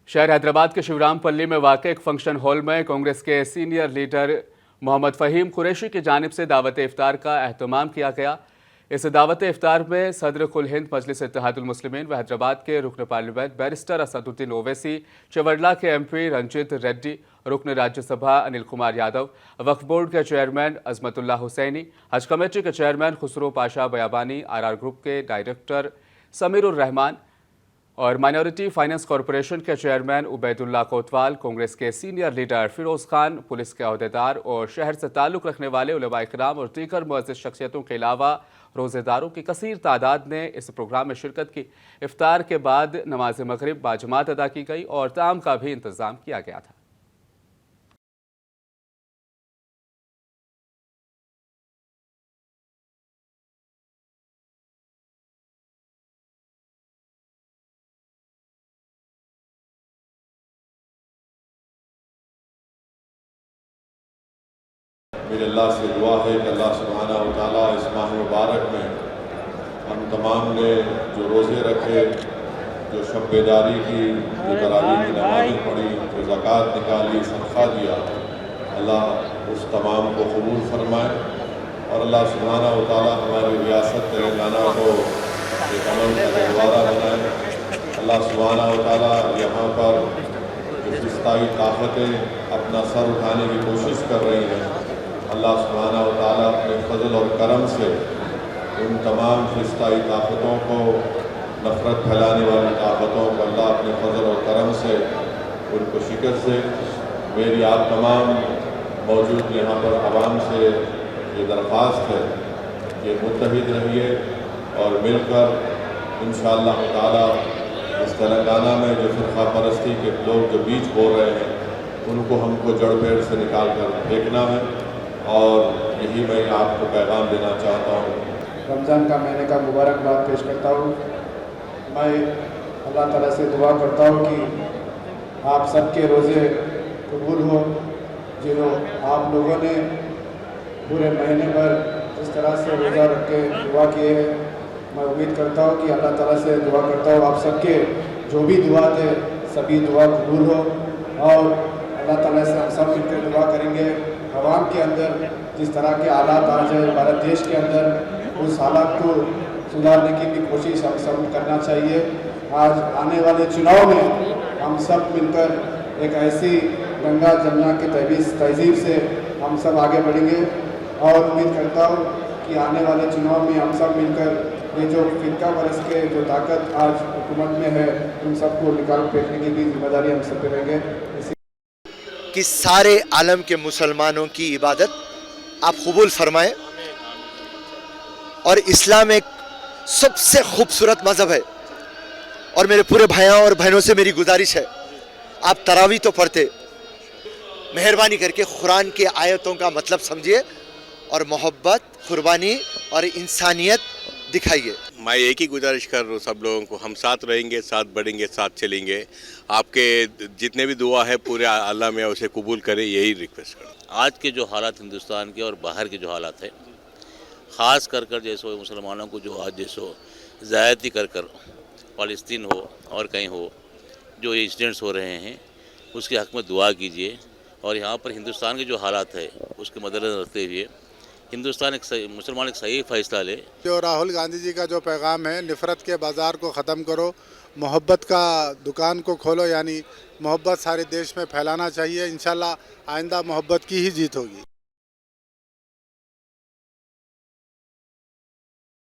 शहर हैदराबाद के शिवराम पल्ली में वाक़ एक फंक्शन हॉल में कांग्रेस के सीनियर लीडर मोहम्मद फ़हीम कुरैशी की जानिब से दावत इफ्तार का एहतमाम किया गया। इस दावत इफ्तार में सदर कुल हिंद मजलिस इत्तेहादुल मुस्लिमीन व हैदराबाद के रुकन पार्लियामेंट बैरिस्टर असदुद्दीन ओवैसी, चवरला के MP रंजीत रेड्डी, रुकन राज्यसभा अनिल कुमार यादव, वक्फ बोर्ड के चेयरमैन अजमतुल्ला हुसैनी, हज कमेटी के chairman Khusro Pasha Biyabani, RR group के डायरेक्टर समीरुर रहमान और माइनॉरिटी फाइनेंस कॉरपोरेशन के चेयरमैन उबैदुल्ला कोतवाल, कांग्रेस के senior leader Feroz Khan, police के अहदेदार और शहर से ताल्लुक़ रखने वाले उलमा इकराम और दीगर मुअज़्ज़िज़ शख्सियतों के अलावा रोज़ेदारों की कसीर तादाद ने इस प्रोग्राम में शिरकत की। इफ्तार के बाद नमाज मगरिब बाजमात अदा की गई और ताम का भी इंतज़ाम किया गया था। मेरे अल्लाह से दुआ है कि अल्लाह सुब्हानहू व तआला इस माह मुबारक में हम तमाम ने जो रोज़े रखे, जो शब बेदारी की, जो तरावीह की नमाज़ें पढ़ी, जो ज़कात निकाली, सदका दिया, अल्लाह उस तमाम को कबूल फरमाए और अल्लाह सुब्हानहू व तआला हमारी रियासत तेलंगाना को एक अमन का गहवारा बनाए। अल्लाह सुब्हानहू व तआला यहाँ पर जो फिस्ताई ताकतें अपना सर उठाने की कोशिश कर रही हैं, अल्लाह सुब्हानहू व तआला अपने फजल और करम से उन तमाम फिस्ताई ताकतों को, नफ़रत फैलाने वाली ताकतों को अल्लाह अपने फजल और करम से उनको शिकस्त दे। मेरी आप तमाम मौजूद यहाँ पर आवाम से ये दरख्वास्त है कि मुत्तहिद रहिए और मिलकर इंशाअल्लाह ताला इस तेलंगाना में जो फ़िरक़ा परस्ती के लोग जो बीज बो रहे हैं उनको हमको जड़ पेड़ से निकाल कर फेंकना है और यही मैं आपको पैगाम देना चाहता हूँ। रमज़ान का महीने का मुबारकबाद पेश करता हूँ। मैं अल्लाह ताला से दुआ करता हूँ कि आप सबके रोज़े कबूल हो। जिन्हों आप लोगों ने पूरे महीने भर जिस तरह से रोज़ा रख के दुआ किए हैं, मैं उम्मीद करता हूँ कि अल्लाह ताला से दुआ करता हूँ आप सबके जो भी दुआ थे सभी दुआ कबूल हो और अल्लाह ताला से हम सब मिलकर दुआ करेंगे। अवाम के अंदर जिस तरह के हालात आज है भारत देश के अंदर, उस हालात को सुधारने की भी कोशिश हम सब करना चाहिए। आज आने वाले चुनाव में हम सब मिलकर एक ऐसी गंगा जमुना के तहजीब से हम सब आगे बढ़ेंगे और उम्मीद करता हूँ कि आने वाले चुनाव में हम सब मिलकर ये जो फ़िरका परस्त के जो ताकत आज हुकूमत में है उन सबको निकाल फेंकने की भी जिम्मेदारी हम सब पे रहेंगे। कि सारे आलम के मुसलमानों की इबादत आप कबूल फरमाएं और इस्लाम एक सबसे खूबसूरत मज़हब है और मेरे पूरे भाइयों और बहनों से मेरी गुजारिश है, आप तरावी तो पढ़ते, मेहरबानी करके कुरान के आयतों का मतलब समझिए और मोहब्बत, कुर्बानी और इंसानियत दिखाइए। मैं एक ही गुजारिश कर रहा हूँ सब लोगों को, हम साथ रहेंगे, साथ बढ़ेंगे, साथ चलेंगे। आपके जितने भी दुआ है पूरे अल्लाह में उसे कबूल करे, यही रिक्वेस्ट कर। आज के जो हालात हिंदुस्तान के और बाहर के जो हालात है, ख़ास कर जैसो मुसलमानों को जो आज जैसो ज़्यादती कर फ़लस्तीन हो और कहीं हो जो ये इंसिडेंट्स हो रहे हैं उसके हक़ में दुआ कीजिए और यहाँ पर हिंदुस्तान के जो हालात है उसके मद्देनज़र रखते हुए हिंदुस्तान मुसलमान एक सही फ़ैसला ले। जो राहुल गांधी जी का जो पैगाम है, नफ़रत के बाज़ार को ख़त्म करो, मोहब्बत का दुकान को खोलो, यानी मोहब्बत सारे देश में फैलाना चाहिए। इंशाल्लाह आइंदा मोहब्बत की ही जीत होगी।